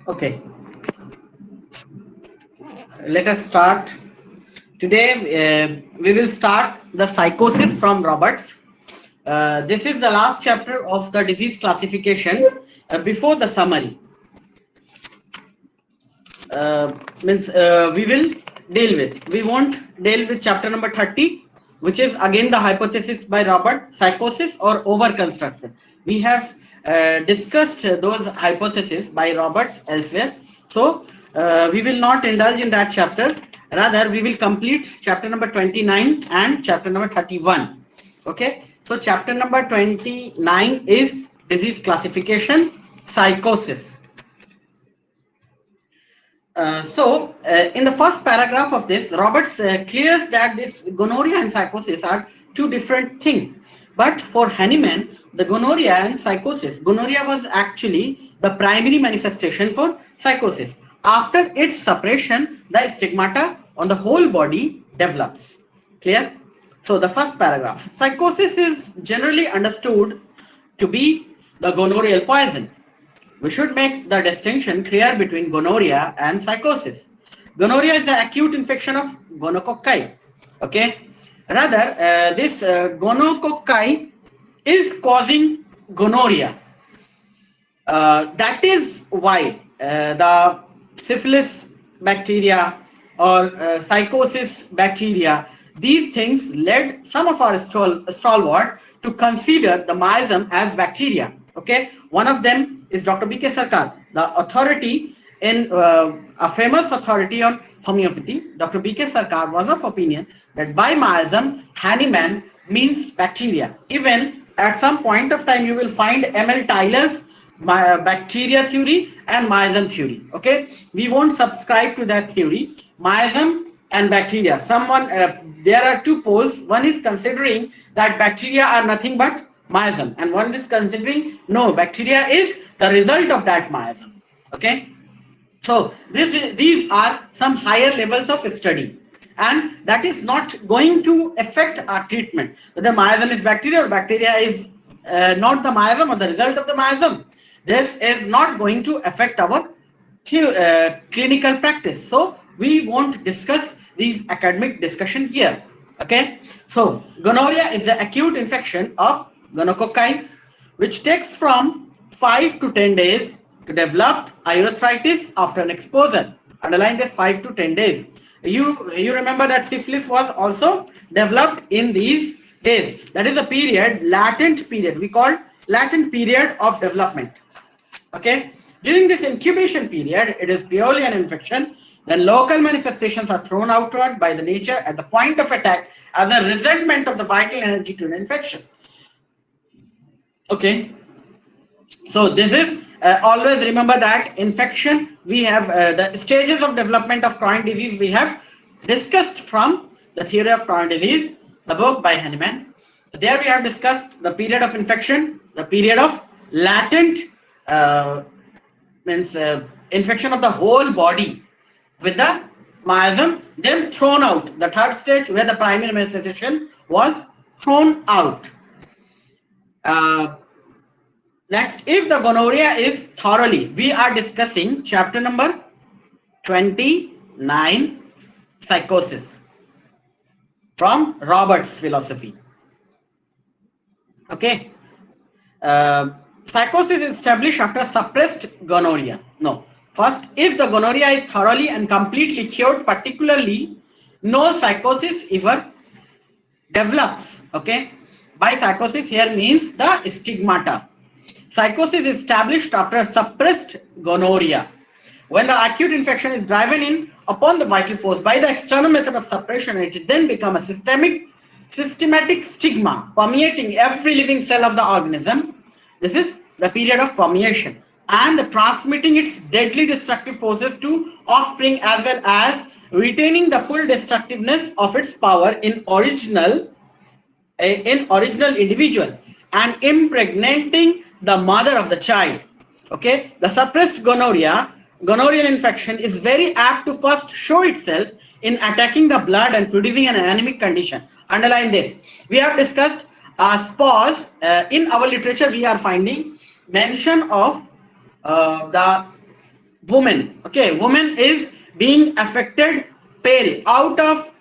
Okay, let us start. Today we will start the psychosis from Roberts. This is the last chapter of the disease classification before the summary. We won't deal with chapter number 30, which is again the hypothesis by Robert, psychosis or overconstruction. We have discussed those hypotheses by Roberts elsewhere. So we will not indulge in that chapter. Rather, we will complete chapter number 29 and chapter number 31. Okay. So chapter number 29 is disease classification, psychosis. In the first paragraph of this, Roberts clears that this gonorrhea and psychosis are two different things. But for Hahnemann, the gonorrhea and psychosis, gonorrhea was actually the primary manifestation for psychosis. After its suppression, the stigmata on the whole body develops. Clear? So the first paragraph, psychosis is generally understood to be the gonorrheal poison. We should make the distinction clear between gonorrhea and psychosis. Gonorrhea is the acute infection of gonococci. Okay. Rather, this gonococci is causing gonorrhea. That is why the syphilis bacteria or psychosis bacteria, these things led some of our stalwart to consider the miasm as bacteria. Okay. One of them is Dr. B.K. Sarkar, the authority in a famous authority on homeopathy. Dr. B.K. Sarkar was of opinion that by miasm, Hahnemann means bacteria. Even at some point of time, you will find M.L. Tyler's bacteria theory and miasm theory. Okay, we won't subscribe to that theory. Miasm and bacteria. There are two poles. One is considering that bacteria are nothing but miasm, and one is considering no, bacteria is the result of that miasm. Okay, so these are some higher levels of study, and that is not going to affect our treatment. Whether miasm is bacteria or bacteria is not the miasm or the result of the miasm, this is not going to affect our clinical practice. So we won't discuss these academic discussion here. Okay, so gonorrhea is the acute infection of gonococci, which takes from 5 to 10 days to develop urethritis after an exposure. Underline this, 5 to 10 days. You remember that syphilis was also developed in these days. That is a period, latent period. We call latent period of development. Okay. During this incubation period, it is purely an infection. Then local manifestations are thrown outward by the nature at the point of attack as a resentment of the vital energy to an infection. Okay, so this is always remember that infection, we have the stages of development of chronic disease we have discussed from the theory of chronic disease, the book by Hahnemann. There we have discussed the period of infection, the period of latent infection of the whole body with the miasm, then thrown out, the third stage where the primary manifestation was thrown out. Next, if the gonorrhea is thoroughly, we are discussing chapter number 29, psychosis, from Roberts' philosophy. Okay, psychosis is established after suppressed gonorrhea. No, first, if the gonorrhea is thoroughly and completely cured, particularly no psychosis ever develops. Okay, by psychosis here means the stigmata. Psychosis is established after suppressed gonorrhea. When the acute infection is driven in upon the vital force by the external method of suppression, it then becomes a systematic stigma permeating every living cell of the organism. This is the period of permeation, and the transmitting its deadly destructive forces to offspring, as well as retaining the full destructiveness of its power in original individual and impregnating the mother of the child. Okay, the suppressed gonorrheal infection is very apt to first show itself in attacking the blood and producing an anemic condition. Underline this. We have discussed spores. In our literature, we are finding mention of the woman. Okay, woman is being affected pale out of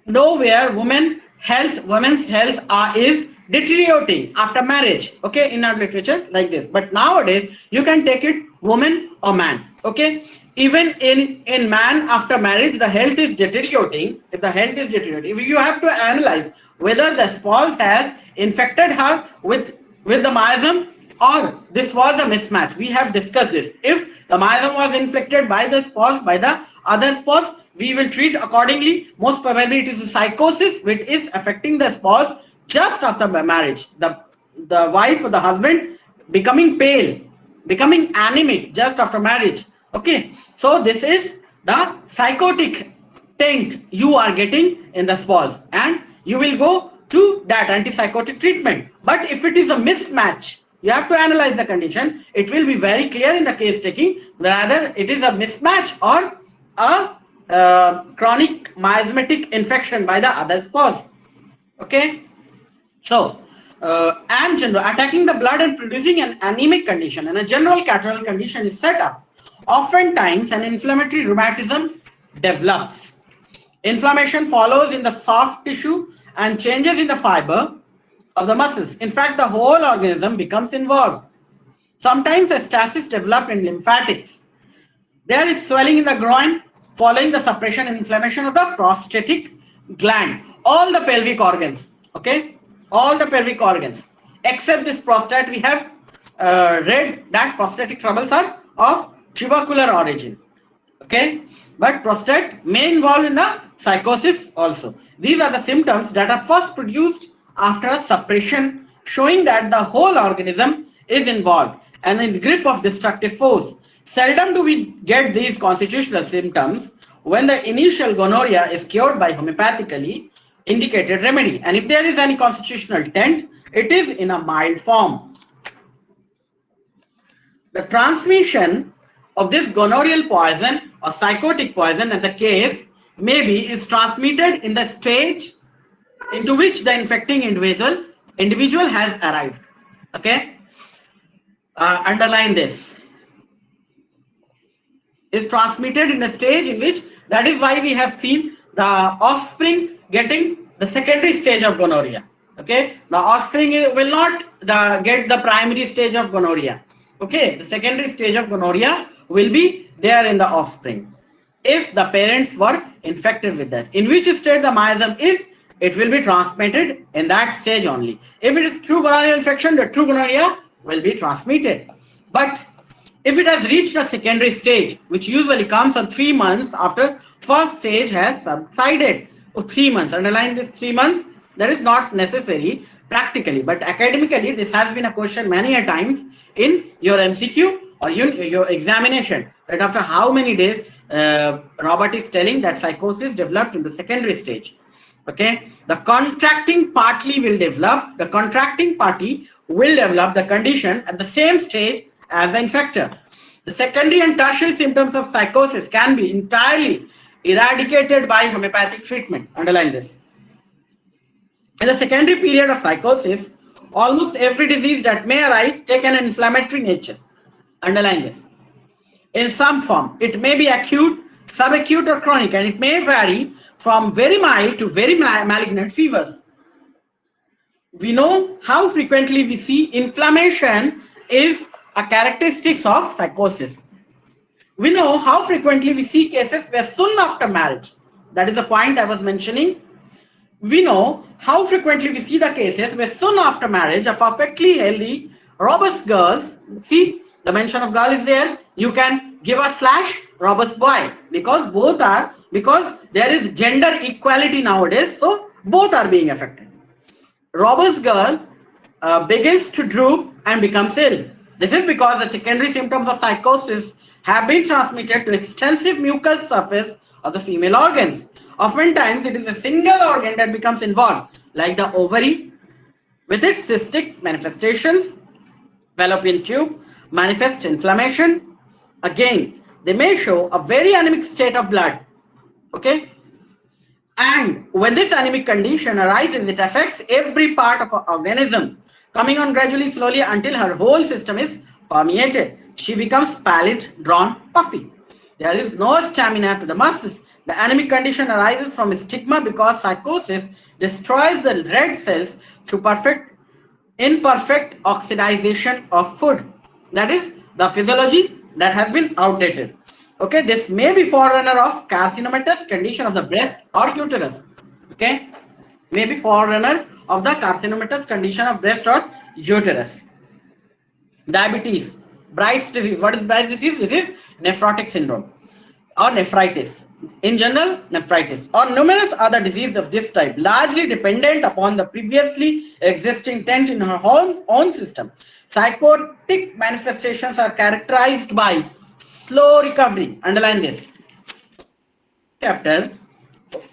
nowhere. Women's health is deteriorating after marriage. Okay, in our literature like this. But nowadays you can take it woman or man. Okay, even in man after marriage the health is deteriorating. If the health is deteriorating, you have to analyze whether the spouse has infected her with the miasm or this was a mismatch. We have discussed this. If the miasm was inflicted by the spouse, by the other spouse, we will treat accordingly. Most probably it is a psychosis which is affecting the spouse just after marriage. The wife or the husband becoming pale, becoming anemic just after marriage. Okay, so this is the psychotic taint you are getting in the spouse, and you will go to that antipsychotic treatment. But if it is a mismatch, you have to analyze the condition. It will be very clear in the case taking whether it is a mismatch or a chronic miasmatic infection by the other spouse. Okay, so and general attacking the blood and producing an anemic condition and a general catarrhal condition is set up. Oftentimes an inflammatory rheumatism develops. Inflammation follows in the soft tissue and changes in the fiber of the muscles. In fact, the whole organism becomes involved. Sometimes a stasis develops in lymphatics. There is swelling in the groin following the suppression and inflammation of the prostatic gland. All the pelvic organs, okay, all the pelvic organs except this prostate, we have read that prostatic troubles are of tubercular origin. Okay, but prostate may involve in the psychosis also. These are the symptoms that are first produced after a suppression, showing that the whole organism is involved and in the grip of destructive force. Seldom do we get these constitutional symptoms when the initial gonorrhea is cured by homeopathically indicated remedy, and if there is any constitutional taint, it is in a mild form. The transmission of this gonorrheal poison or psychotic poison as a case maybe is transmitted in the stage into which the infecting individual has arrived. Okay, underline this, is transmitted in the stage in which, that is why we have seen the offspring getting the secondary stage of gonorrhea. Okay, the offspring will not get the primary stage of gonorrhea. Okay, the secondary stage of gonorrhea will be there in the offspring if the parents were infected with that. In which state the miasm is, it will be transmitted in that stage only. If it is true gonorrheal infection, the true gonorrhea will be transmitted. But if it has reached a secondary stage, which usually comes on 3 months after first stage has subsided, 3 months, underline this 3 months, that is not necessary practically, but academically this has been a question many a times in your MCQ or your examination, that after how many days Robert is telling that psychosis developed in the secondary stage. Okay, the contracting party will develop the condition at the same stage as the infector. The secondary and tertiary symptoms of psychosis can be entirely eradicated by homeopathic treatment. Underline this. In the secondary period of psychosis, almost every disease that may arise take an inflammatory nature. Underline this. In some form, it may be acute, subacute or chronic, and it may vary from very mild to very malignant fevers. We know how frequently we see inflammation is a characteristics of psychosis. We know how frequently we see cases where soon after marriage, that is the point I was mentioning. We know how frequently we see the cases where soon after marriage a perfectly healthy, robust girls, see the mention of girl is there, you can give a slash robust boy, because there is gender equality nowadays, so both are being affected. Robust girl begins to droop and becomes ill. This is because the secondary symptoms of psychosis have been transmitted to extensive mucous surface of the female organs. Oftentimes, it is a single organ that becomes involved, like the ovary, with its cystic manifestations, fallopian tube, manifest inflammation. Again, they may show a very anemic state of blood. Okay? And when this anemic condition arises, it affects every part of our organism, coming on gradually, slowly, until her whole system is permeated. She becomes pallid, drawn, puffy. There is no stamina to the muscles. The anemic condition arises from stigma because psychosis destroys the red cells through imperfect oxidization of food. That is the physiology that has been outdated. Okay, this may be forerunner of carcinomatous condition of the breast or uterus. Okay, may be forerunner of the carcinomatous condition of breast or uterus. Diabetes, Bright's disease. What is Bright's disease? This is nephrotic syndrome or nephritis. In general, nephritis or numerous other diseases of this type, largely dependent upon the previously existing taint in her own system. Psychotic manifestations are characterized by slow recovery. Underline this. Chapter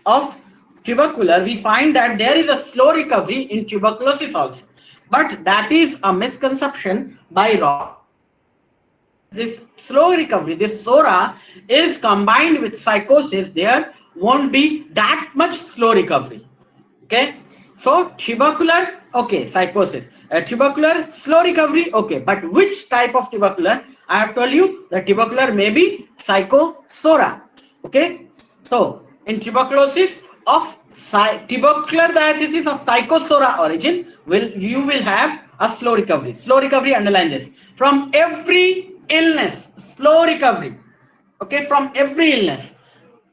of tubercular, we find that there is a slow recovery in tuberculosis also. But that is a misconception by Rob. This slow recovery, this SORA is combined with psychosis, there won't be that much slow recovery. Okay, so tubercular, okay, psychosis, tubercular, slow recovery, okay, but which type of tubercular? I have told you the tubercular may be psychosora. Okay, so in tuberculosis of tubercular diathesis of psychosora origin, you will have a slow recovery. Slow recovery, underline this. From every illness, slow recovery. Okay, from every illness,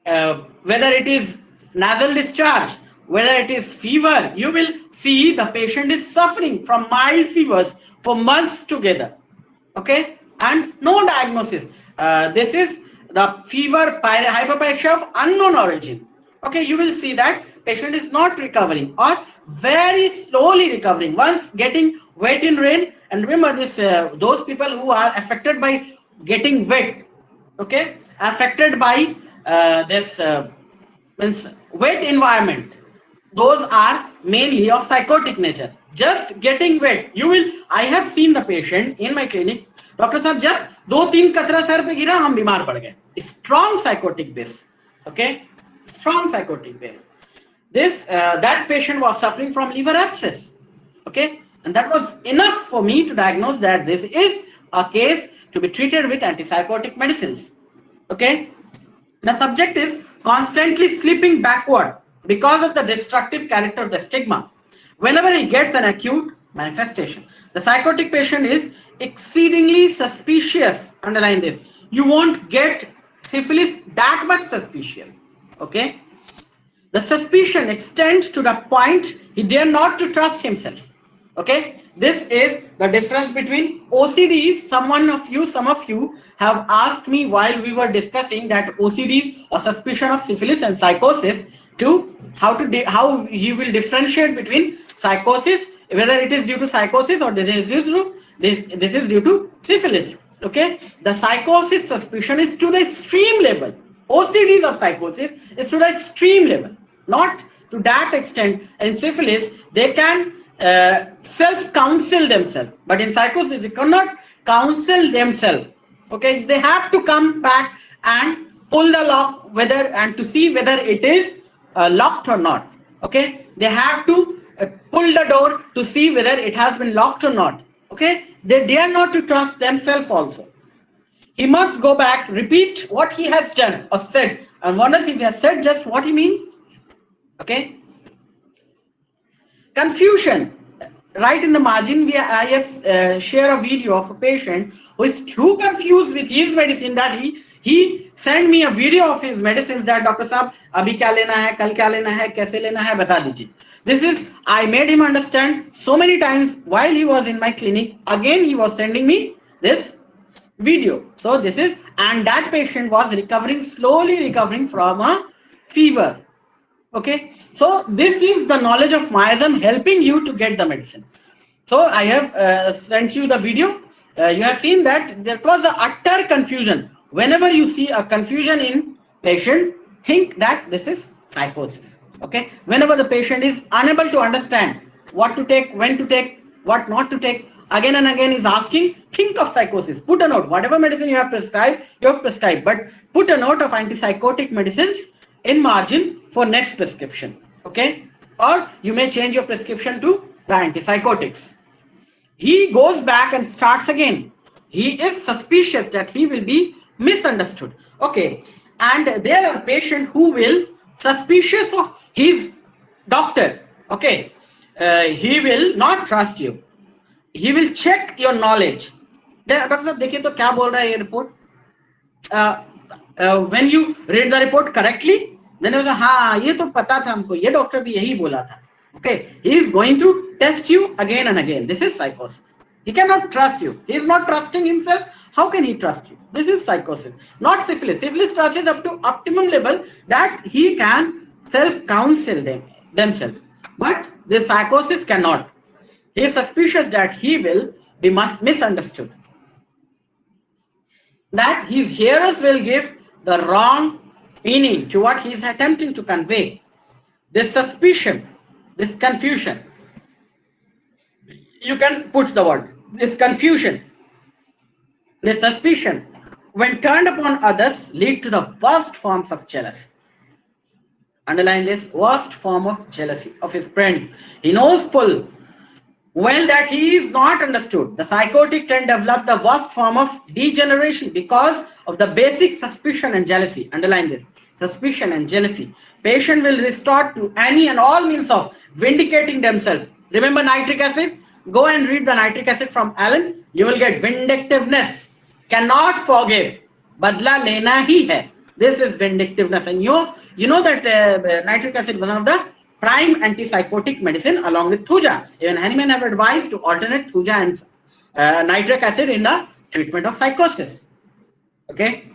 whether it is nasal discharge, whether it is fever, you will see the patient is suffering from mild fevers for months together. Okay, and no diagnosis. This is the fever hyperpyrexia of unknown origin. Okay, you will see that patient is not recovering or very slowly recovering once getting wet in rain. And remember this, those people who are affected by getting wet, okay, affected by this wet environment, those are mainly of psychotic nature. Just getting wet, you will, I have seen the patient in my clinic, Doctor Sahab, just 2-3 कतरा sir पे गिरा, हम बीमार पड़ गए. Strong psychotic base, okay, strong psychotic base. This that patient was suffering from liver abscess, okay, and that was enough for me to diagnose that this is a case to be treated with antipsychotic medicines. Okay, the subject is constantly slipping backward because of the destructive character of the stigma. Whenever he gets an acute manifestation, the psychotic patient is exceedingly suspicious. Underline this. You won't get syphilis that much suspicious. Okay, the suspicion extends to the point he dare not to trust himself. Okay, this is the difference between OCDs. Some of you have asked me while we were discussing that OCDs, a suspicion of syphilis, and psychosis, to how you will differentiate between psychosis, whether it is due to psychosis or this is due to syphilis. Okay, the psychosis suspicion is to the extreme level. OCDs of psychosis is to the extreme level, not to that extent. In syphilis, they can self-counsel themselves, but in psychosis they cannot counsel themselves. Okay, they have to come back and pull the lock and to see whether it is locked or not. Okay, they have to pull the door to see whether it has been locked or not. Okay, they dare not to trust themselves also. He must go back, repeat what he has done or said, and wonders if he has said just what he means. Okay, confusion. Right in the margin, I have share a video of a patient who is too confused with his medicine that he sent me a video of his medicines that Doctor Saab, abhi kya lena hai, kal kya lena hai, kaise lena hai, bata dijiye. This is, I made him understand so many times while he was in my clinic. Again, he was sending me this video. So this is, and that patient was slowly recovering from a fever. Okay, so this is the knowledge of miasm helping you to get the medicine. So I have sent you the video. You have seen that there was a utter confusion. Whenever you see a confusion in patient, think that this is psychosis. Okay, whenever the patient is unable to understand what to take, when to take, what not to take, again and again is asking, think of psychosis. Put a note. Whatever medicine you have prescribed, but put a note of antipsychotic medicines in margin for next prescription. Okay, or you may change your prescription to the antipsychotics. He goes back and starts again. he is suspicious that he will be misunderstood. Okay, and there are patients who will suspicious of his doctor. Okay, he will not trust you. He will check your knowledge. Doctor साहब देखिए तो क्या बोल रहा है ये report. When you read the report correctly, then you say, हाँ ये तो पता था हमको, ये डॉक्टर भी यही बोला था. Okay, he is going to test you again and again. This is psychosis. He cannot trust you. He is not trusting himself. How can he trust you? This is psychosis, not syphilis. Syphilis touches up to optimum level that he can self-counsel themselves. But this psychosis cannot. He is suspicious that he will be misunderstood, that his hearers will give the wrong meaning to what he is attempting to convey. This suspicion, this confusion, you can put the word, this confusion, this suspicion, when turned upon others, lead to the worst forms of jealousy. Underline this, worst form of jealousy of his friend. He knows full well that he is not understood. The psychotic can develop the worst form of degeneration because of the basic suspicion and jealousy. Underline this, suspicion and jealousy. Patient will resort to any and all means of vindicating themselves. Remember nitric acid? Go and read the nitric acid from Allen. You will get vindictiveness. Cannot forgive. Badla lena hi hai. This is vindictiveness. And you know that nitric acid is one of the prime antipsychotic medicine along with thuja. Even Hahnemann have advised to alternate thuja and nitric acid in the treatment of psychosis. Okay.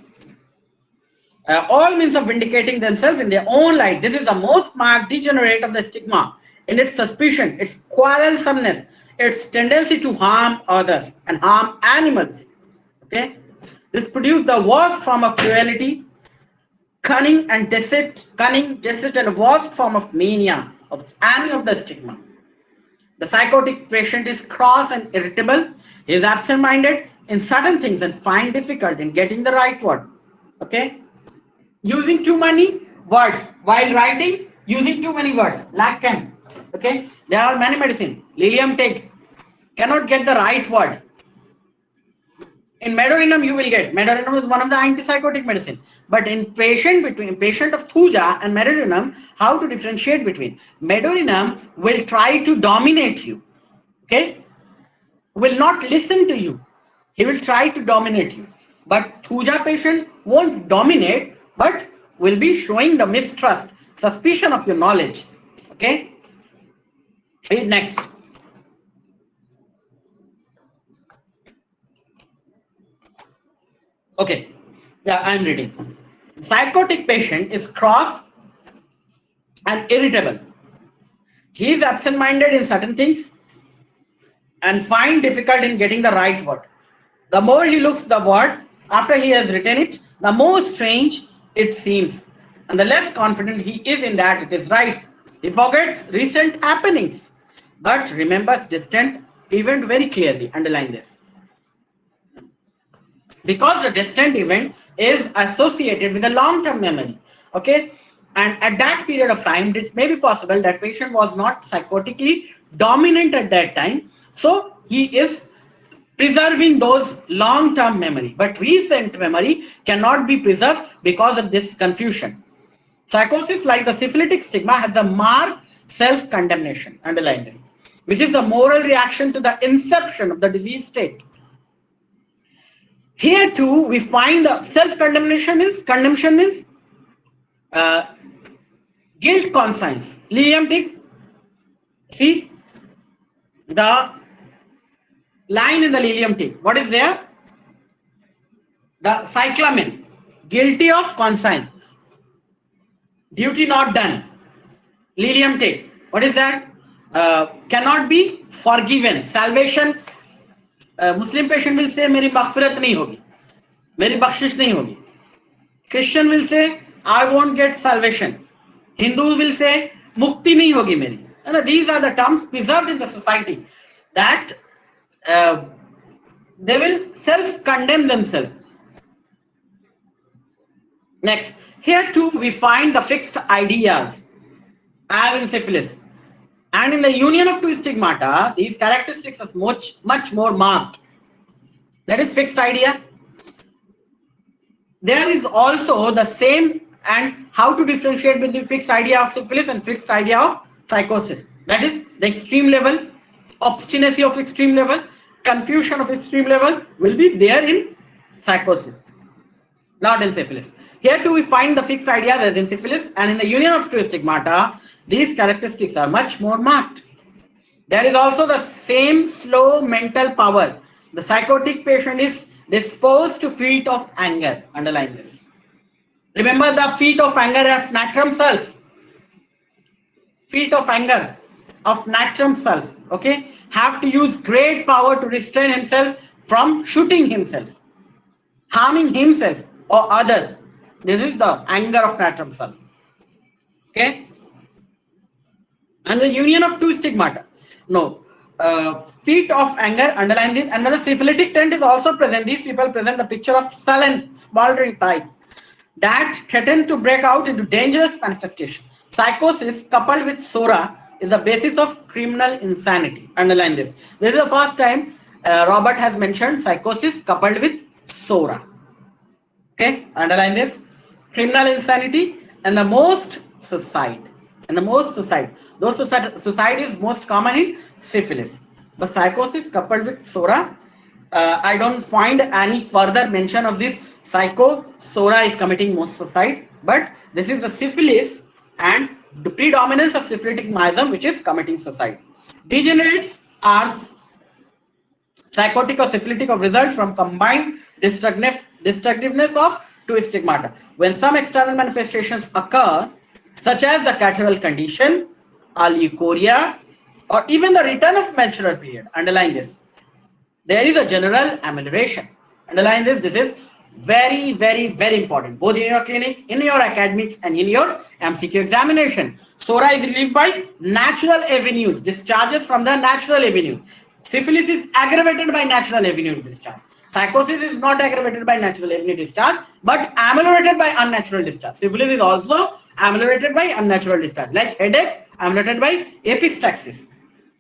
All means of vindicating themselves in their own light. This is the most marked degenerate of the stigma in its suspicion, its quarrelsomeness, its tendency to harm others and harm animals. Okay. This produced the worst form of cruelty, cunning, deceit, and worst form of mania of any of the stigma. The psychotic patient is cross and irritable. He is absent-minded in certain things and find difficult in getting the right word. Okay, using too many words while writing, using too many words. Lacan. Okay, there are many medicine. Lilium tig cannot get the right word. In medorinum, you will get. Medorinum is one of the antipsychotic medicine. But in patient of thuja and medorinum, how to differentiate between? Medorinum will try to dominate you. Okay? Will not listen to you. He will try to dominate you. But thuja patient won't dominate, but will be showing the mistrust, suspicion of your knowledge. Okay? Read next. Okay, yeah, I'm reading. Psychotic patient is cross and irritable. He is absent-minded in certain things and find difficult in getting the right word. The more he looks the word after he has written it, the more strange it seems, and the less confident he is in that it is right. He forgets recent happenings, but remembers distant event very clearly. Underline this. Because the distant event is associated with a long-term memory, okay, and at that period of time, it may be possible that patient was not psychotically dominant at that time, so he is preserving those long-term memory, but recent memory cannot be preserved because of this confusion. Psychosis, like the syphilitic stigma, has a marked self-condemnation, underline this, which is a moral reaction to the inception of the disease state. Here too, we find self-condemnation is, guilt conscience. Lilium tig, see the line in the lilium tig. What is there? The cyclamen, guilty of conscience, duty not done. Lilium tig, what is that? Cannot be forgiven. Salvation. Muslim patient will say, मेरी मग़फ़िरत नहीं होगी, मेरी बख्शिश नहीं होगी. Christian will say, I won't get salvation. Hindu will say, mukti नहीं होगी मेरी. And these are the terms preserved in the society that they will self-condemn themselves. Next, here too we find the fixed ideas as in syphilis. And in the union of two stigmata, these characteristics are much more marked. That is fixed idea. There is also the same, and how to differentiate between fixed idea of syphilis and fixed idea of psychosis. That is the extreme level, obstinacy of extreme level, confusion of extreme level will be there in psychosis, not in syphilis. Here too we find the fixed idea as in syphilis, and in the union of two stigmata, these characteristics are much more marked. There is also the same slow mental power. The psychotic patient is disposed to feet of anger. Underline this. Remember the feet of anger of natrum self. Feet of anger of natrum self. Okay. Have to use great power to restrain himself from shooting himself, harming himself or others. This is the anger of natrum self. Okay. And the union of two stigmata. No, feet of anger, underline this. And when the syphilitic trend is also present, these people present the picture of sullen, smoldering type that threaten to break out into dangerous manifestation. Psychosis coupled with sora is the basis of criminal insanity. Underline this. This is the first time Robert has mentioned psychosis coupled with sora. Okay, underline this. Criminal insanity and the most suicide. And the most suicide. Those suicide is most common in syphilis. But psychosis coupled with sora, I don't find any further mention of this. Sora is committing most suicide, but this is the syphilis and the predominance of syphilitic miasm which is committing suicide. Degenerates are psychotic or syphilitic of result from combined destructiveness of two stigmata. When some external manifestations occur, such as the catarrhal condition, a leukorrhea, or even the return of menstrual period. Underline this. There is a general amelioration. Underline this. This is very, very, very important. Both in your clinic, in your academics, and in your MCQ examination. Sora is relieved by natural avenues, discharges from the natural avenue. Syphilis is aggravated by natural avenue discharge. Psychosis is not aggravated by natural avenue discharge, but ameliorated by unnatural discharge. Syphilis is also ameliorated by unnatural discharge, like headache, ameliorated by epistaxis.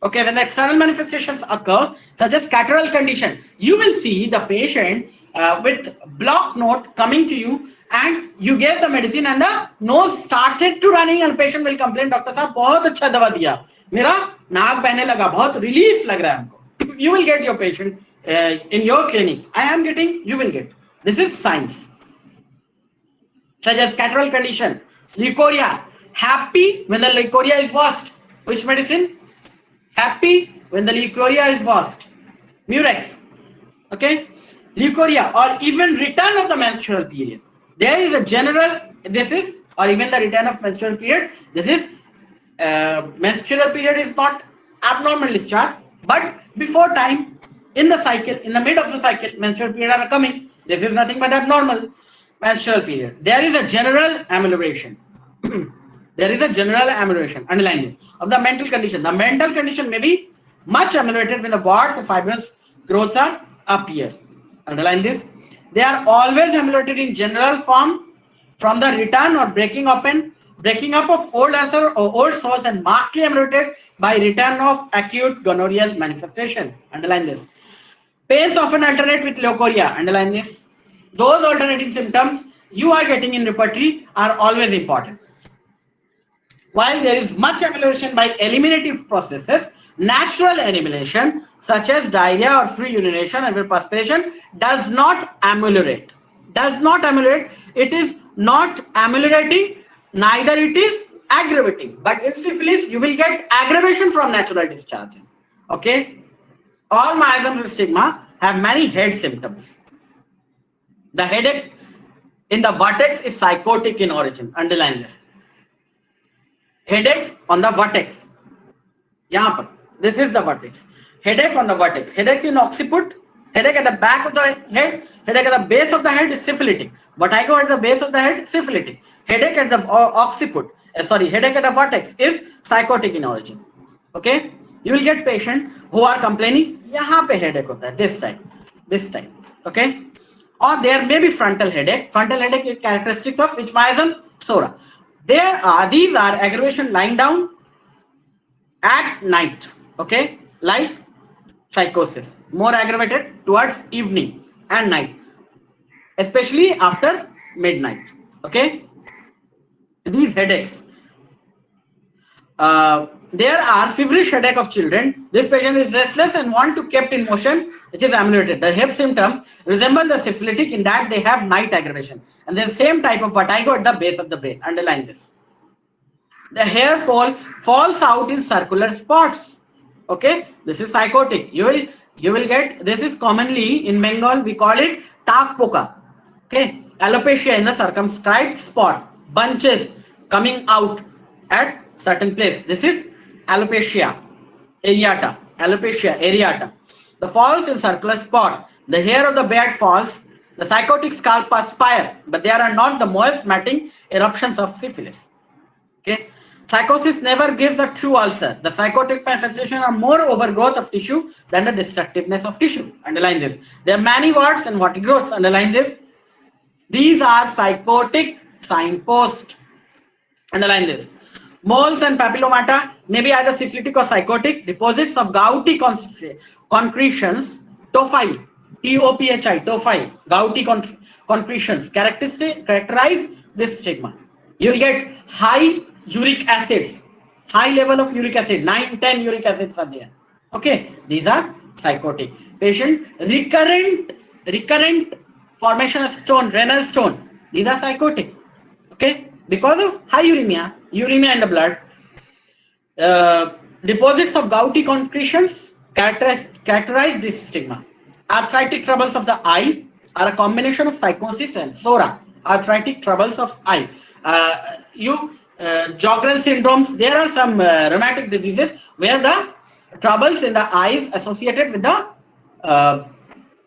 Okay, when the external manifestations occur, such as catarrhal condition, you will see the patient with blocked nose coming to you, and you gave the medicine and the nose started to running, and patient will complain, Doctor साहब बहुत अच्छा दवा दिया, मेरा नाक बहने लगा, बहुत relief लग रहा है हमको. You will get your patient in your clinic. I am getting, you will get. This is science. Such as catarrhal condition, leukorrhea, happy when the leukorrhea is worst. Which medicine? Happy when the leukorrhea is worst. Murex. Okay. Leukorrhea or even return of the menstrual period. There is a general, this is, or even the return of menstrual period. This is, menstrual period is not abnormal discharge, but before time, in the cycle, in the mid of the cycle, menstrual period are coming. This is nothing but abnormal menstrual period. There is a general amelioration. There is a general amelioration, underline this, of the mental condition. The mental condition may be much ameliorated when the warts and fibrous growths are appear. Underline this. They are always ameliorated in general form from the return or breaking up of old ulcer or old sores, and markedly ameliorated by return of acute gonorrheal manifestation. Underline this. Pains often alternate with leukorrhea. Underline this. Those alternating symptoms you are getting in repertory are always important. While there is much amelioration by eliminative processes, natural elimination such as diarrhea or free urination and perspiration does not ameliorate. Does not ameliorate. It is not ameliorating, neither it is aggravating. But in syphilis, you will get aggravation from natural discharge. Okay. All miasms and stigma have many head symptoms. The headache in the vertex is psychotic in origin. Underline this. Headaches on the vertex. This is the vertex. Headache on the vertex. Headache in occiput. Headache at the back of the head. Headache at the base of the head is syphilitic. Vertigo at the base of the head, syphilitic. Headache at the occiput. Headache at the vertex is psychotic in origin. Okay. You will get patient who are complaining, yahan pe headache hota hai, this time. Okay. Or there may be frontal headache. Frontal headache is characteristics of which miasm? Sora. These are aggravation lying down at night. Okay. Like psychosis. more aggravated towards evening and night, especially after midnight. Okay, these headaches. There are feverish headache of children. This patient is restless and want to kept in motion, which is ameliorated. The hip symptoms resemble the syphilitic in that they have night aggravation, and the same type of vertigo at the base of the brain. Underline this. The hair falls out in circular spots. Okay, this is psychotic. You will get, this is commonly in Bengal we call it tak poka. Okay, alopecia in the circumscribed spot, bunches coming out at certain place. This is alopecia areata. Alopecia areata. The falls in circular spot. The hair of the beard falls. The psychotic scalp perspires, but they are not the most matting eruptions of syphilis. Okay. Psychosis never gives a true ulcer. The psychotic manifestations are more overgrowth of tissue than the destructiveness of tissue. Underline this. There are many warts and warty growths. Underline this. These are psychotic signposts. Underline this. Moles and papillomata may be either syphilitic or psychotic. Deposits of gouty concretions, tophi, T-O-P-H-I, tophi, gouty concretions characterize this stigma. You will get high uric acids, high level of uric acid, 9-10 uric acids are there. Okay, these are psychotic. Patient recurrent formation of stone, renal stone, these are psychotic. Okay, because of high uremia in the blood. Deposits of gouty concretions characterize this stigma. Arthritic troubles of the eye are a combination of psychosis and psora. Arthritic troubles of eye. Sjogren's syndromes, there are some rheumatic diseases where the troubles in the eyes associated with the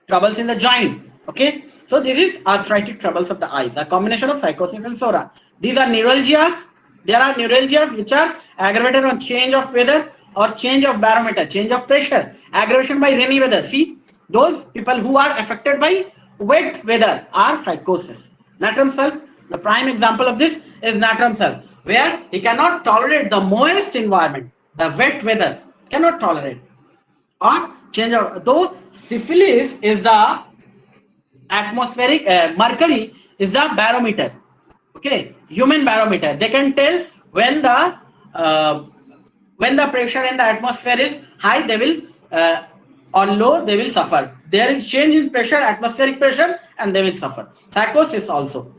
troubles in the joint. Okay, so this is arthritic troubles of the eyes, a combination of psychosis and psora. These are neuralgias. There are neuralgias which are aggravated on change of weather or change of barometer, change of pressure, aggravation by rainy weather. See, those people who are affected by wet weather are psychosis. Natrum self, the prime example of this is natrum self, where he cannot tolerate the moist environment, the wet weather, cannot tolerate. Or change of, though syphilis is the atmospheric, mercury is the barometer. Okay, human barometer. They can tell when the pressure in the atmosphere is high, they will or low, they will suffer. There is change in pressure, atmospheric pressure, and they will suffer. Psychosis also.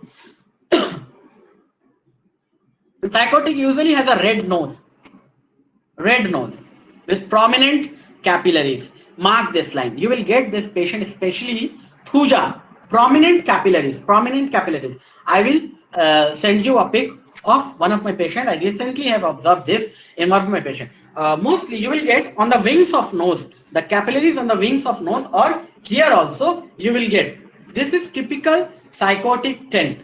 Psychotic usually has a red nose with prominent capillaries. Mark this line. You will get this patient, especially thuja, prominent capillaries. I will send you a pic of one of my patients. I recently have observed this in one of my patients. Mostly you will get on the wings of nose, the capillaries on the wings of nose, or here also you will get. This is typical psychotic tint.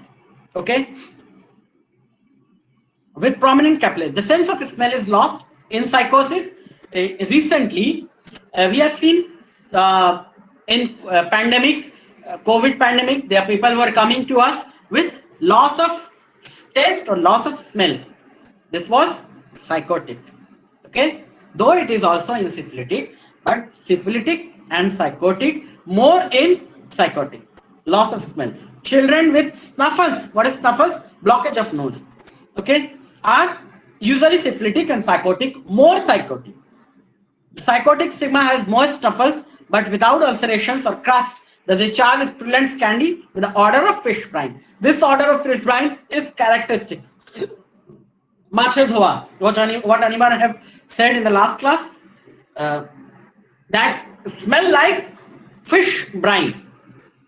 Okay, with prominent capillaries. The sense of smell is lost in psychosis. Recently, we have seen in pandemic, COVID pandemic, there are people who are coming to us with loss of taste or loss of smell. This was psychotic. Okay, though it is also in syphilitic, but syphilitic and psychotic more in psychotic. Loss of smell. Children with snuffles. What is snuffles? Blockage of nose. Okay, are usually syphilitic and psychotic, more psychotic. Psychotic stigma has more snuffles but without ulcerations or crust. The discharge is purulent candy with the odor of fish brine. This odor of fish brine is characteristics. Machar dhoa, what Animar have said in the last class, that smell like fish brine.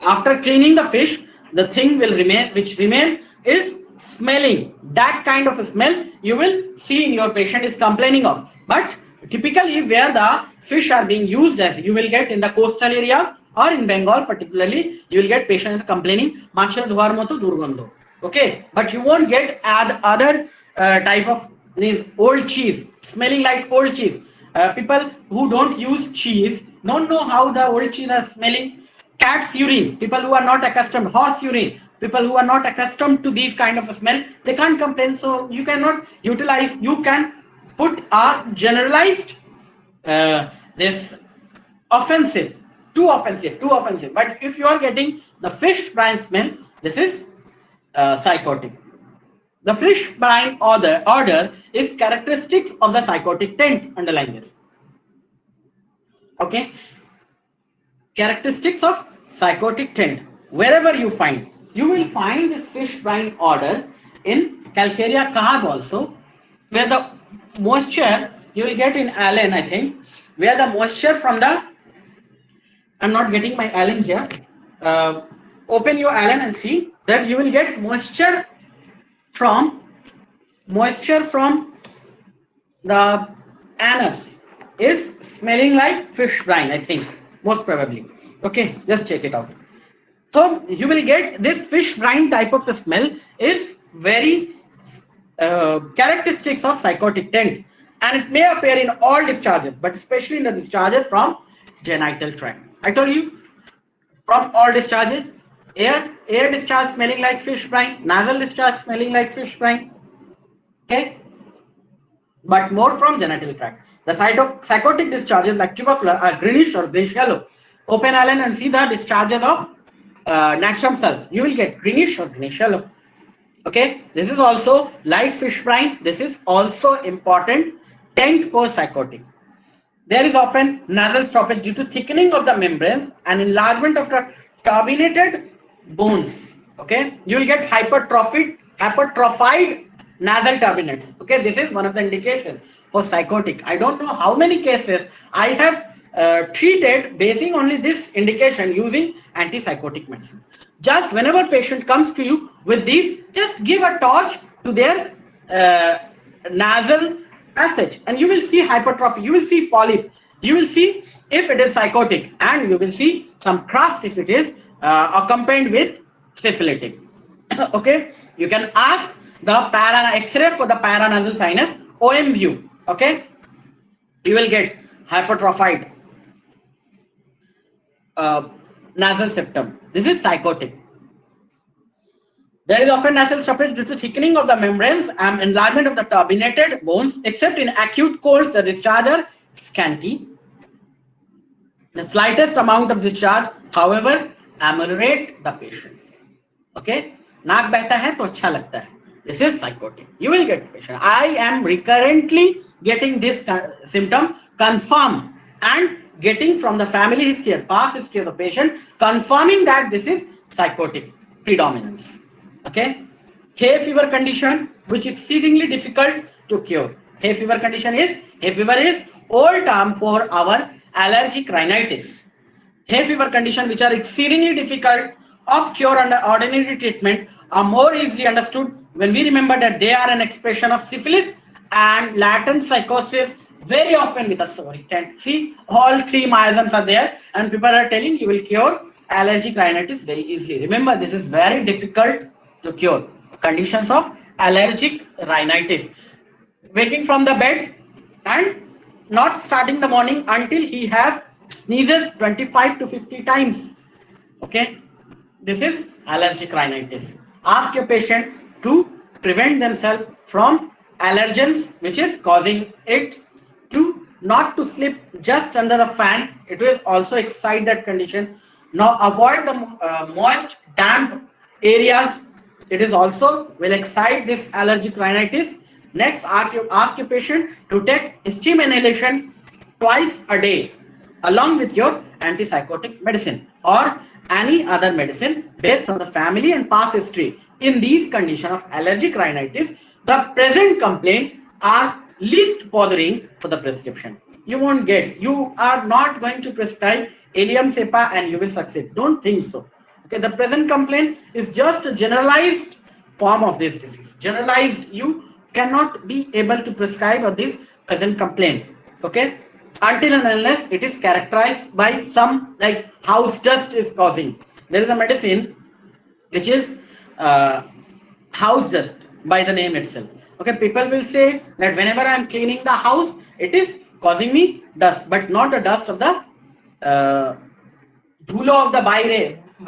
After cleaning the fish, the thing will remain, which remain is smelling. That kind of a smell you will see in your patient is complaining of. But typically where the fish are being used as, you will get in the coastal areas or in Bengal particularly, you will get patients complaining machar dhuar moto durgandho. Okay, but you won't get other type of these old cheese, smelling like old cheese. People who don't use cheese don't know how the old cheese are smelling. Cat's urine, people who are not accustomed, horse urine, people who are not accustomed to these kind of a smell, they can't complain. So you cannot utilize, you can put a generalized this offensive too offensive, too offensive. But if you are getting the fish brine smell, this is psychotic. The fish brine order is characteristics of the psychotic taint. Underline this. Okay. Characteristics of psychotic taint. Wherever you find, you will find this fish brine order in Calcarea carb also, where the moisture you will get in allen, I think, where the moisture from the, I'm not getting my allen here. Open your allen and see that you will get moisture from the anus is smelling like fish brine, I think, most probably. Okay, just check it out. So you will get this fish brine type of smell is very characteristics of psychotic taint, and it may appear in all discharges, but especially in the discharges from genital tract. I told you, from all discharges, air discharge smelling like fish brine, nasal discharge smelling like fish brine, okay, but more from genital tract. The psychotic discharges like tubercular are greenish or greenish yellow. Open allen and see the discharges of Naxxam cells. You will get greenish or greenish yellow. Okay, this is also light fish brine. This is also important taint for psychotic. There is often nasal stoppage due to thickening of the membranes and enlargement of the turbinated bones. Okay, you will get hypertrophied nasal turbinates. Okay, this is one of the indications for psychotic. I don't know how many cases I have treated basing only this indication using antipsychotic medicines. Just whenever patient comes to you with these, just give a torch to their nasal passage and you will see hypertrophy, you will see polyp, you will see if it is psychotic, and you will see some crust if it is accompanied with syphilitic. Okay, you can ask the X-ray for the paranasal sinus OM view. Okay, you will get hypertrophied nasal septum. This is psychotic. There is often nasal stoppage due to thickening of the membranes and enlargement of the turbinated bones, except in acute colds the discharge are scanty. The slightest amount of discharge, however, ameliorate the patient. Okay, naak behta hai to acha lagta hai. This is psychotic. You will get patient. I am recurrently getting this symptom confirmed and getting from the family history and past history of the patient, confirming that this is psychotic predominance. Okay, hay fever condition which is exceedingly difficult to cure. Hay fever is old term for our allergic rhinitis. Hay fever condition which are exceedingly difficult of cure under ordinary treatment are more easily understood when we remember that they are an expression of syphilis and latent psychosis, very often with a soric taint. See, all three miasms are there and people are telling you will cure allergic rhinitis very easily. Remember, this is very difficult to cure. Conditions of allergic rhinitis. Waking from the bed and not starting the morning until he have sneezes 25 to 50 times. Okay, this is allergic rhinitis. Ask your patient to prevent themselves from allergens which is causing it to not to sleep just under a fan. It will also excite that condition. Now avoid the moist, damp areas. It is also will excite this allergic rhinitis. Next, ask your patient to take steam inhalation twice a day along with your antipsychotic medicine or any other medicine based on the family and past history. In these conditions of allergic rhinitis, the present complaint are least bothering for the prescription. You are not going to prescribe Allium cepa and you will succeed. Don't think so. Okay, the present complaint is just a generalized form of this disease. Generalized, you cannot be able to prescribe of this present complaint. Okay, until and unless it is characterized by some like house dust is causing. There is a medicine which is house dust by the name itself. Okay, people will say that whenever I am cleaning the house, it is causing me dust, but not the dust of the dhulo of the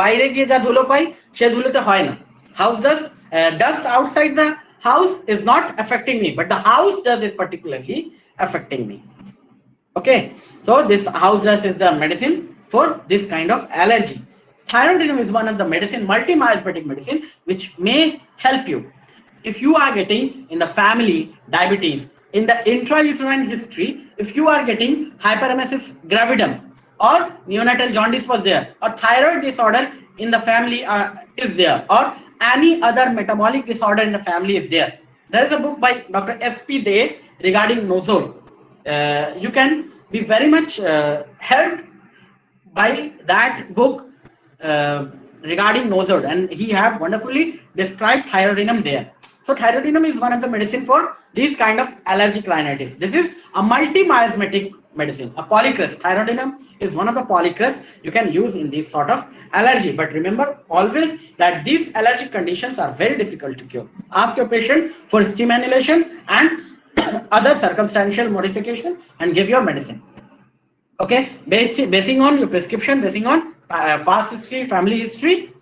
বাইরে গিয়ে যা ধুলো পাই সে ধুলোতে হয় না. House dust outside the house is not affecting me, but the house dust is particularly affecting me. Okay, so this house dust is the medicine for this kind of allergy. Thyroidinum is one of the medicine, multi-miasmatic medicine, which may help you. If you are getting in the family diabetes, in the intrauterine history, if you are getting hyperemesis gravidum or neonatal jaundice was there, or thyroid disorder in the family is there, or any other metabolic disorder in the family is there. There is a book by Dr. S.P. Day regarding nosol. You can be very much helped by that book regarding nosol, and he have wonderfully described thyroidinum there. So thyroidinum is one of the medicine for these kind of allergic rhinitis. This is a multi-miasmatic medicine, a polycrest. Thyroidinum is one of the polycrest you can use in this sort of allergy. But remember always that these allergic conditions are very difficult to cure. Ask your patient for steam annihilation and other circumstantial modification and give your medicine. Okay, basing on your prescription, basing on past history, family history,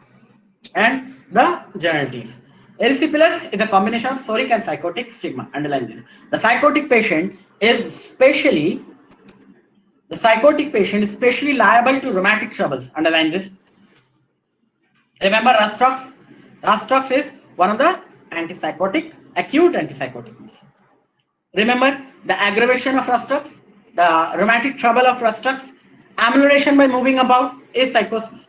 and the generalities. Erysipelas is a combination of psoric and psychotic stigma. Underline this. The psychotic patient is especially liable to rheumatic troubles. Underline this. Remember Rustrox. Rustrox is one of the antipsychotic, acute antipsychotic medicine. Remember the aggravation of Rustrox, the rheumatic trouble of Rustrox, amelioration by moving about is psychosis.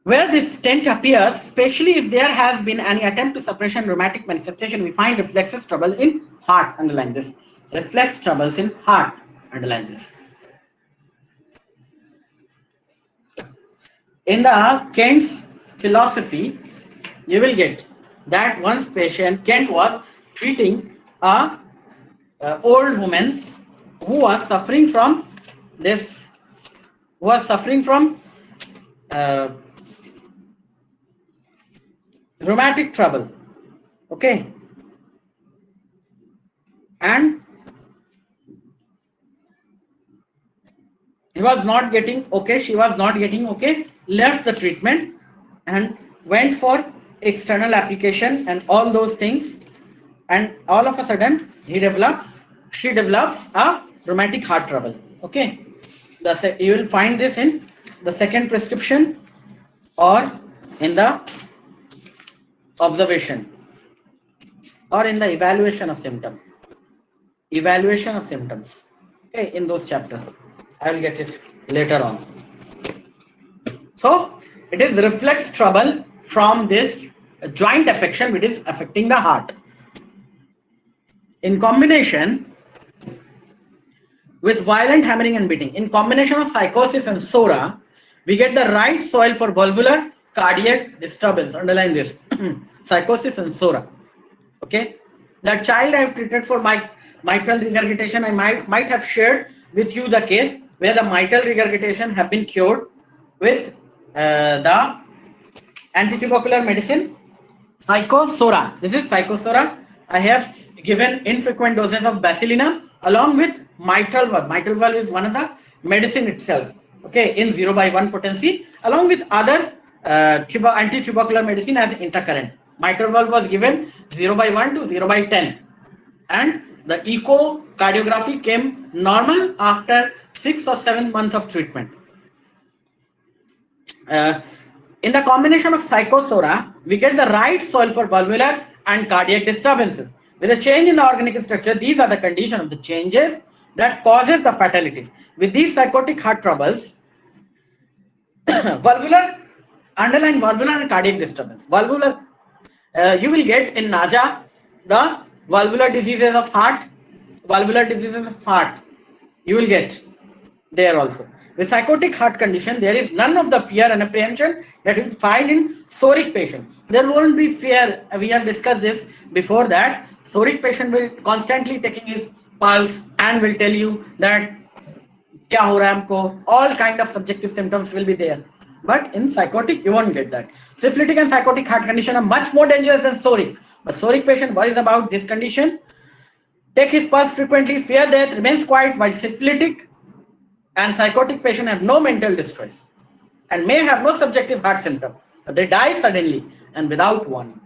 Where this stent appears, especially if there has been any attempt to suppression rheumatic manifestation, we find reflexes trouble in heart. Underline this. Reflex troubles in heart. Underline this. In the Kent's philosophy, you will get that once patient, Kent was treating a old woman who was suffering from this, rheumatic trouble. Okay, and he was not getting okay, she was not getting okay, left the treatment and went for external application and all those things, and all of a sudden she develops a rheumatic heart trouble. Okay, you will find this in the second prescription or in the observation or in the evaluation of symptoms. Okay, in those chapters I will get it later on. So it is reflex trouble from this joint affection which is affecting the heart. In combination with violent hammering and beating, in combination of psychosis and SORA, we get the right soil for valvular cardiac disturbance. Underline this. Psychosis and SORA. Okay, that child I have treated for mitral regurgitation, I might have shared with you the case where the mitral regurgitation have been cured with the antitubercular medicine Psychosora. This is Psychosora. I have given infrequent doses of Bacillina along with mitral valve. Mitral valve is one of the medicine itself. Okay, in 0/1 potency, along with other antitubercular medicine as intercurrent. Mitral valve was given 0/1 to 0/10, and the echocardiography came normal after 6 or 7 months of treatment. In the combination of Psychosora, we get the right soil for valvular and cardiac disturbances. With a change in the organic structure, these are the condition of the changes that causes the fatalities. With these psychotic heart troubles, valvular, underline valvular and cardiac disturbance. Valvular, you will get in Naja the valvular diseases of heart, you will get there also. With psychotic heart condition, there is none of the fear and apprehension that you find in psoric patient. There won't be fear. We have discussed this before that psoric patient will constantly taking his pulse and will tell you that kya ho raha hai humko. All kind of subjective symptoms will be there. But in psychotic, you won't get that. Syphilitic and psychotic heart condition are much more dangerous than psoric. But psoric patient worries about this condition, take his pulse frequently, fear death, remains quiet, while syphilitic and psychotic patient have no mental distress and may have no subjective heart symptom. But they die suddenly and without warning.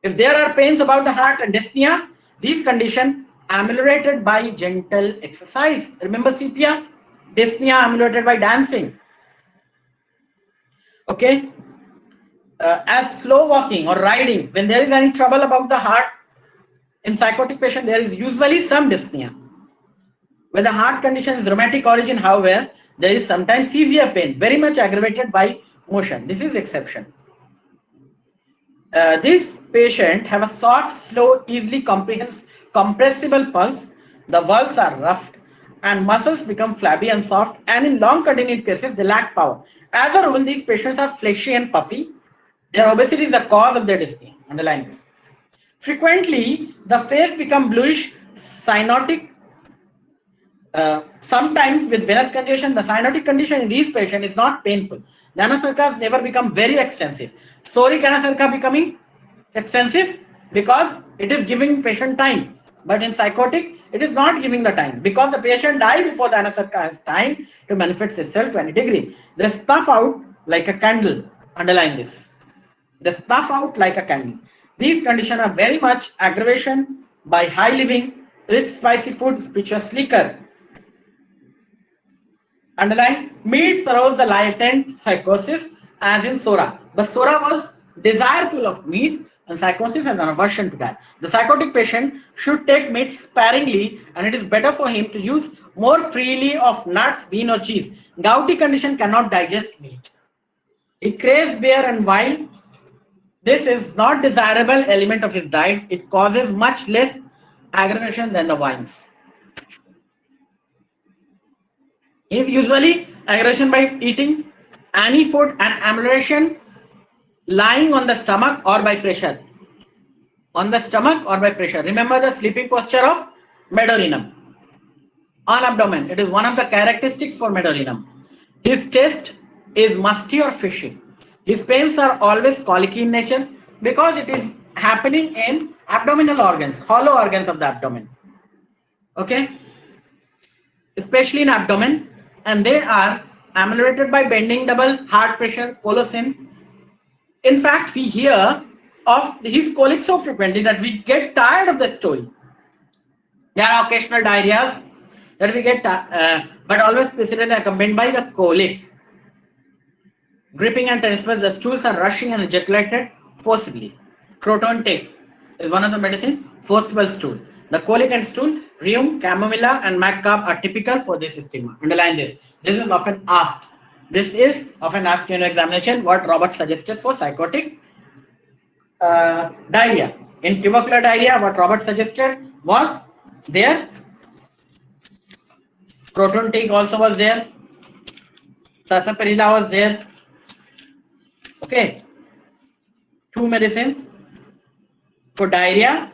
If there are pains about the heart and dyspnea, these conditions ameliorated by gentle exercise. Remember CPR? dyspnea ameliorated by dancing. Okay, as slow walking or riding, when there is any trouble about the heart in psychotic patient, there is usually some dyspnea. When the heart condition is rheumatic origin, however, there is sometimes severe pain, very much aggravated by motion. This is exception. This patient have a soft, slow, easily compressible pulse. The valves are rough and muscles become flabby and soft, and in long continued cases they lack power. As a rule, these patients are fleshy and puffy. Their obesity is the cause of their dyspnea. Underline this. Frequently, the face become bluish, cyanotic. Sometimes with venous congestion, the cyanotic condition in these patients is not painful. The anasarcas never become very extensive. Psoric anasarca becoming extensive because it is giving patient time. But in psychotic, it is not giving the time because the patient dies before the anasarca has time to manifest itself to any degree. They stuff out like a candle. Underline this. They stuff out like a candle. These conditions are very much aggravation by high living, rich spicy food, spirituous liquor. Underline, meats arouse the latent psychosis as in Sora. But Sora was desireful of meat and psychosis has an aversion to that. The psychotic patient should take meat sparingly and it is better for him to use more freely of nuts, bean or cheese. Gouty condition cannot digest meat. He craves beer and wine. This is not desirable element of his diet. It causes much less aggravation than the wines. Is usually aggravation by eating any food and amelioration lying on the stomach or by pressure. On the stomach or by pressure. Remember the sleeping posture of medorinum. On abdomen. It is one of the characteristics for medorinum. His chest is musty or fishy. His pains are always colicky in nature because it is happening in abdominal organs, hollow organs of the abdomen. Okay? Especially in abdomen, and they are ameliorated by bending double, heart pressure, colocin. In fact, we hear of his colic so frequently that we get tired of the story. There are occasional diarrheas that we get, but always preceded and accompanied by the colic. Gripping and tenesmus, the stools are rushing and ejaculated forcibly. Croton take is one of the medicine, forcible stool. The colic and stool, rheum, chamomilla, and macabre are typical for this stigma. Underline this. This is often asked. This is often asked in examination what Robert suggested for psychotic diarrhea. In tubercular diarrhea, what Robert suggested was there. Croton take also was there. Sarsaparilla was there. Okay. Two medicines for diarrhea.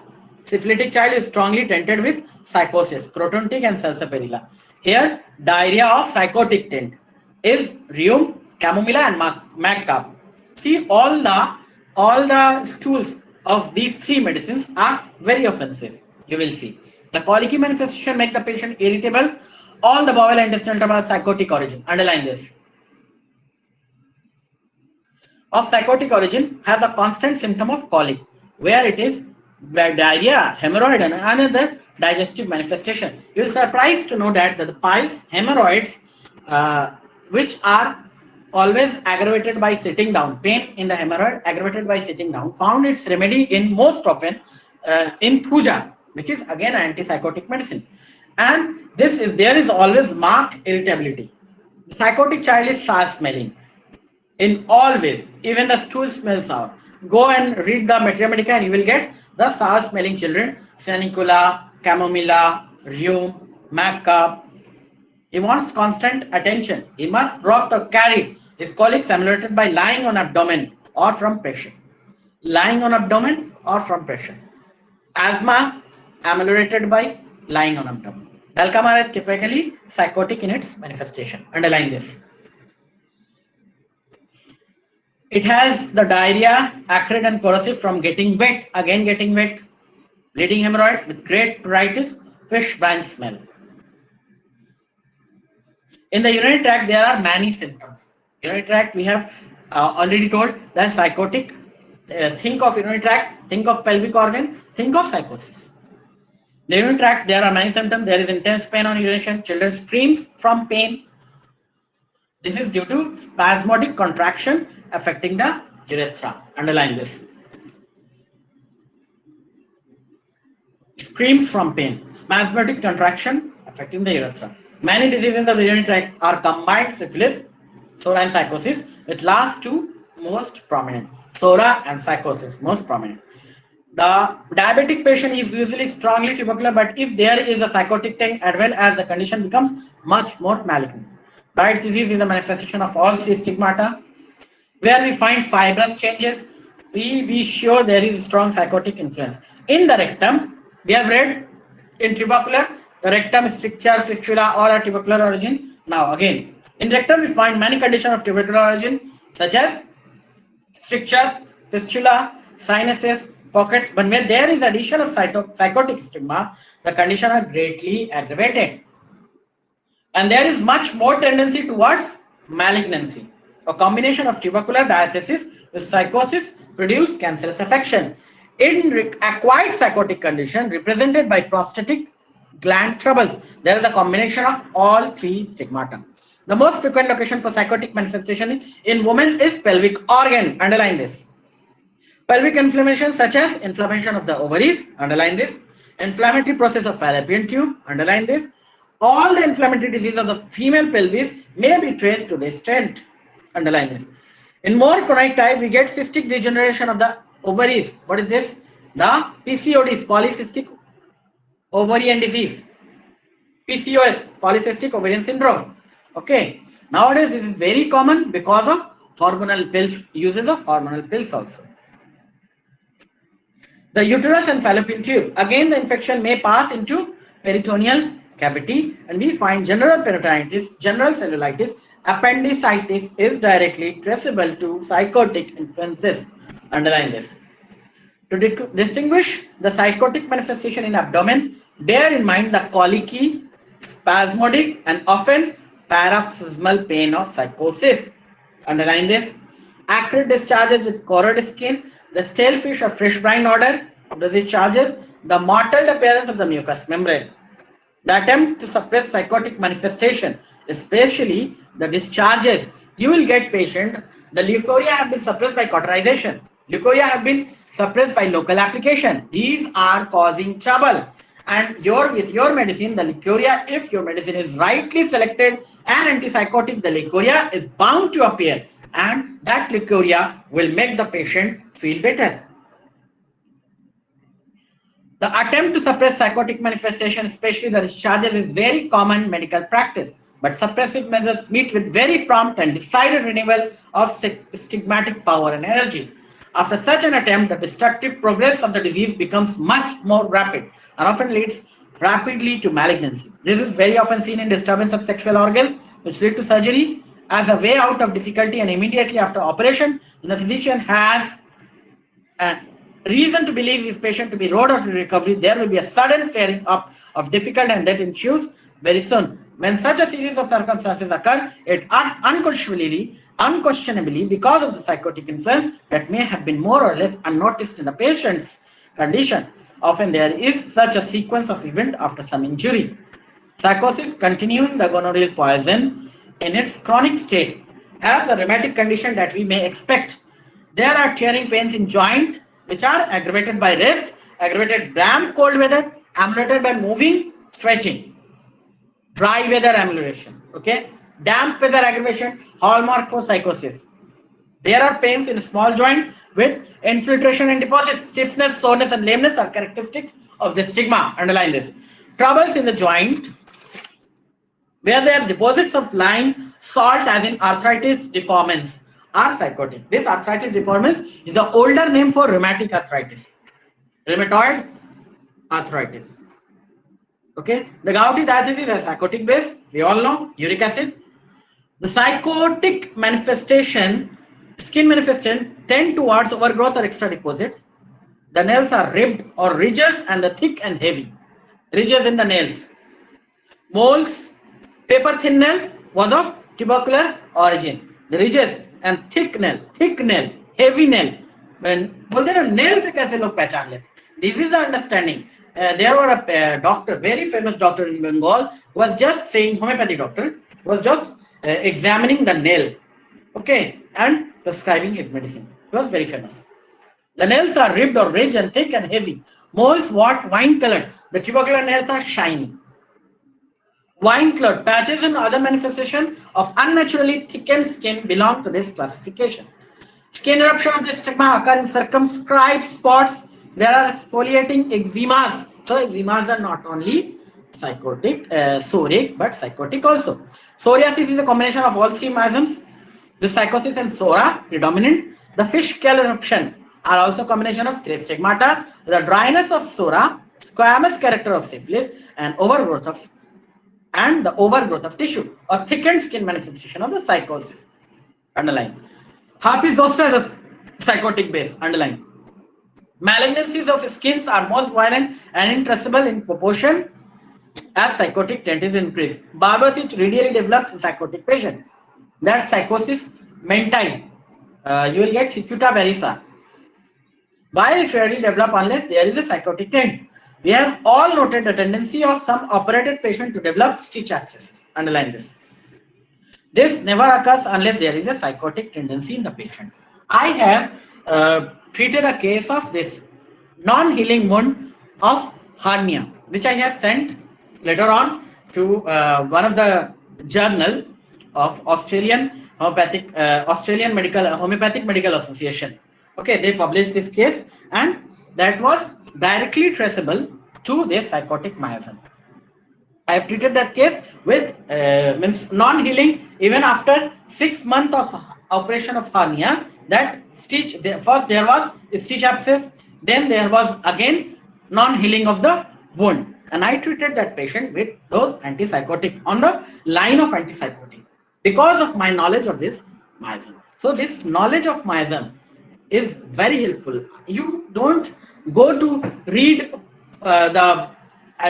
Syphilitic child is strongly tainted with psychosis, crotontic and sarsaparilla. Here, diarrhea of psychotic tint is rheum, chamomilla, and macabre. See, all the stools of these three medicines are very offensive. You will see the colicky manifestation make the patient irritable. All the bowel and intestinal trouble are psychotic origin. Underline this. Of psychotic origin has a constant symptom of colic, where it is diarrhea, hemorrhoid, and another digestive manifestation. You will be surprised to know that the piles, hemorrhoids, which are always aggravated by sitting down, pain in the hemorrhoid aggravated by sitting down, found its remedy in most often in puja, which is again antipsychotic medicine. And there is always marked irritability. The psychotic child is sour smelling in all ways, even the stool smells sour. Go and read the Materia Medica and you will get the sour smelling children, Sanicula, Chamomilla, Rheum, Macabre. He wants constant attention. He must rock or carry his colics ameliorated by lying on abdomen or from pressure. Lying on abdomen or from pressure. Asthma ameliorated by lying on abdomen. Dulcamara is typically psychotic in its manifestation. Underline this. It has the diarrhea, acrid and corrosive from getting wet, again getting wet, bleeding hemorrhoids with great pruritus, fish brine smell. In the urinary tract, there are many symptoms. Urinary tract, we have already told that psychotic. Think of urinary tract, think of pelvic organ, think of psychosis. The urinary tract, there are many symptoms. There is intense pain on urination. Children screams from pain. This is due to spasmodic contraction affecting the urethra. Underline this. Screams from pain. Spasmodic contraction affecting the urethra. Many diseases of the urinary tract are combined syphilis, SORA and psychosis. It last two most prominent. SORA and psychosis, most prominent. The diabetic patient is usually strongly tubercular, but if there is a psychotic thing as well as the condition becomes much more malignant. Bright's disease is a manifestation of all three stigmata. Where we find fibrous changes, we be sure there is strong psychotic influence. In the rectum, we have read in tubercular, the rectum stricture, fistula, or a tubercular origin. Now again, in rectum we find many conditions of tubercular origin such as strictures, fistula, sinuses, pockets, but when there is addition of psychotic stigma, the condition are greatly aggravated. And there is much more tendency towards malignancy. A combination of tubercular diathesis with psychosis produce cancerous affection. In acquired psychotic condition represented by prostatic gland troubles, there is a combination of all three stigmata. The most frequent location for psychotic manifestation in women is pelvic organ. Underline this. Pelvic inflammation such as inflammation of the ovaries. Underline this. Inflammatory process of fallopian tube. Underline this. All the inflammatory disease of the female pelvis may be traced to this stent. Underline this. In more chronic type, we get cystic degeneration of the ovaries. What is this? The PCOD, polycystic ovarian disease. PCOS, polycystic ovarian syndrome. Okay. Nowadays, this is very common because of hormonal pills, uses of hormonal pills also. The uterus and fallopian tube. Again, the infection may pass into peritoneal cavity, and we find general peritonitis, general cellulitis, appendicitis is directly traceable to psychotic influences. Underline this. To distinguish the psychotic manifestation in abdomen, bear in mind the colicky, spasmodic, and often paroxysmal pain of psychosis. Underline this. Acrid discharges with corroded skin, the stale fish or fresh brine odor of the discharges, the mottled appearance of the mucous membrane. The attempt to suppress psychotic manifestation, especially the discharges, you will get patient, the leukorrhea have been suppressed by cauterization. Leukorrhea have been suppressed by local application. These are causing trouble. And with your medicine, the leukorrhea, if your medicine is rightly selected and antipsychotic, the leukorrhea is bound to appear. And that leukorrhea will make the patient feel better. The attempt to suppress psychotic manifestation, especially the discharges, is very common medical practice. But suppressive measures meet with very prompt and decided renewal of stigmatic power and energy. After such an attempt, the destructive progress of the disease becomes much more rapid and often leads rapidly to malignancy. This is very often seen in disturbance of sexual organs, which lead to surgery as a way out of difficulty, and immediately after operation, the physician has a reason to believe his patient to be road to recovery, there will be a sudden flaring up of difficulty, and that ensues very soon. When such a series of circumstances occur, it unquestionably, because of the psychotic influence that may have been more or less unnoticed in the patient's condition, often there is such a sequence of events after some injury. Psychosis, continuing the gonorrheal poison in its chronic state, has a rheumatic condition that we may expect. There are tearing pains in joint, which are aggravated by rest, aggravated damp cold weather, ameliorated by moving, stretching. Dry weather amelioration, okay? Damp weather aggravation, hallmark for psychosis. There are pains in small joint with infiltration and deposits. Stiffness, soreness, and lameness are characteristics of the stigma. Underline this. Troubles in the joint where there are deposits of lime, salt, as in arthritis deformans, are psychotic. This arthritis deformans is an older name for rheumatic arthritis. Rheumatoid arthritis. Okay, the gouty diathesis is a psychotic base. We all know uric acid. The psychotic manifestation, skin manifestation, tend towards overgrowth or extra deposits. The nails are ribbed or ridges and the thick and heavy. Ridges in the nails. Moles, paper thin nail was of tubercular origin. The ridges and thick nail, heavy nail. When बोलते हैं ना nail से कैसे लोग पहचान लेते? This is the understanding. there were a doctor, very famous doctor in Bengal, was just saying, homeopathic doctor, was just examining the nail, okay, and prescribing his medicine. He was very famous. The nails are ribbed or ridged and thick and heavy. Moles what wine colored. The tubercular nails are shiny. Wine colored patches and other manifestation of unnaturally thickened skin belong to this classification. Skin eruption of the stigma occur in circumscribed spots. There are exfoliating eczemas. So eczemas are not only psychotic, psoriatic, but psychotic also. Psoriasis is a combination of all three miasms. The psychosis and psora predominant. The fish scale eruption are also combination of three stigmata. The dryness of psora, squamous character of syphilis, and overgrowth of tissue or thickened skin manifestation of the psychosis. Underline. Herpes zoster is a psychotic base. Underline. Malignancies of skins are most violent and intraceable in proportion as psychotic tendencies increase. Barber's itch readily develops in psychotic patient. That psychosis mentile. You will get cicuta verisa. Why it rarely develop unless there is a psychotic trend. We have all noted the tendency of some operated patient to develop stitch abscesses. Underline this. This never occurs unless there is a psychotic tendency in the patient. I have treated a case of this non-healing wound of hernia, which I have sent later on to one of the journal of Australian Homeopathic Medical Association. Okay, they published this case, and that was directly traceable to this psychotic miasm. I have treated that case with means non-healing even after 6 months of operation of hernia. That stitch, first there was stitch abscess, then there was again non-healing of the wound, and I treated that patient with those antipsychotic on the line of antipsychotic because of my knowledge of this miasm. So this knowledge of miasm is very helpful. You don't go to read the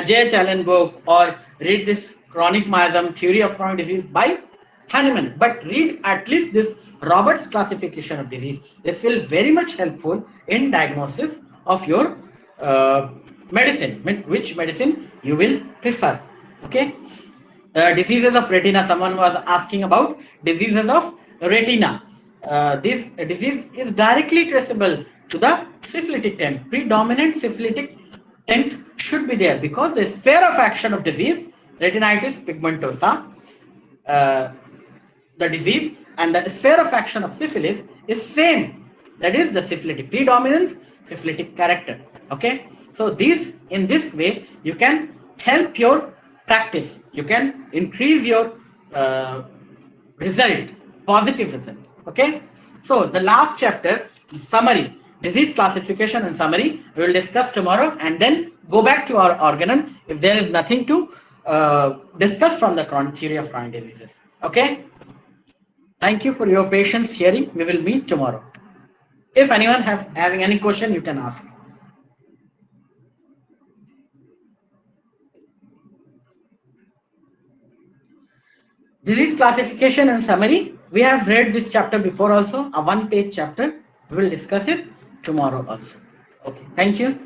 J.H. Allen book or read this chronic miasm, theory of chronic disease by Hahnemann, but read at least this Roberts classification of disease. This will very much helpful in diagnosis of your medicine, which medicine you will prefer. Okay. Diseases of retina. Someone was asking about diseases of retina. This disease is directly traceable to the syphilitic tent. Predominant syphilitic tent should be there because the sphere of action of disease, retinitis pigmentosa, the disease, and the sphere of action of syphilis is same. That is the syphilitic predominance, syphilitic character. Okay, so in this way you can help your practice. You can increase your result, positive result. Okay, so the last chapter, summary, disease classification and summary, we will discuss tomorrow, and then go back to our organon if there is nothing to discuss from the theory of chronic diseases. Okay. Thank you for your patience hearing. We will meet tomorrow. If anyone having any question, you can ask. Disease classification and summary. We have read this chapter before also, a one-page chapter. We will discuss it tomorrow also. Okay. Thank you.